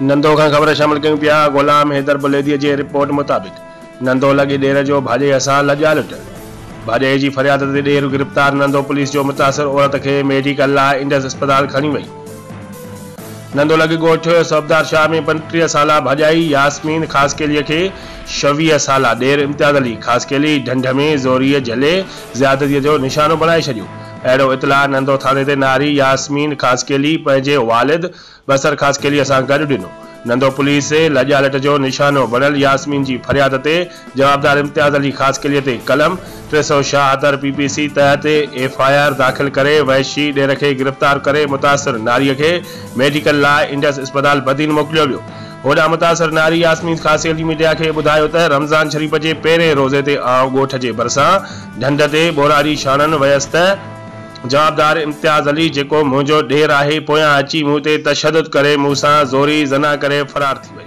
नंदो खां ख़बर शामिल कयूं पिया। ग़ुलाम हैदर बुलेदी जे रिपोर्ट मुताबिक़ नंदो लॻे ॾेर जो भाॼे सां लॼा लुट। भाॼे जी फरियाद ते ॾेर गिरफ़्तार। नंदो पुलिस जो मुतासिर औरत खे मेडिकल लाइ इंडस अस्पताल खणी वई। नंदो लॻे ॻोठ सफ़दर शाह में 35 साला भाॼाई यास्मीन ख़ासकेली खे 26 साला ॾेर इम्तियाज़ अली ख़ासकेली ढंढ में ज़ोरीअ झले ज़्यादतीअ जो निशानो बणाए छॾियो। अहिड़ो इतला नंदो थाने ते नारी यास्मीन ख़ासकेली पंहिंजे वालिद बसर ख़ासकेली सां गॾु ॾिनो। नंदो पुलिस लॼा लट जो निशानो बणियल यास्मीन जी फरियाद ते जवाबदार इम्तियाज़ अली ख़ासकेली ते कलम 376 PPC तहत FIR दाख़िल करे वहशी ॾेर खे गिरफ़्तार करे मुतासिर नारीअ खे मेडिकल लाइ इंडस अस्पताल बदीन मोकिलियो वियो। होॾां मुतासिर नारी यास्मीन ख़ासकेली मीडिया खे ॿुधायो त रमज़ान शरीफ़ जे पहिरें रोज़े ते आउं ॻोठ जे भरिसां ढंढ ते बोराड़ी शाननि वयसि त जवाबदार इम्तियाज़ अली जेको मुंहिंजो ॾेर आहे पोयां अची मूं ते तशदुद करे मूंसां ज़ोरी ज़ना करे फरार थी वई।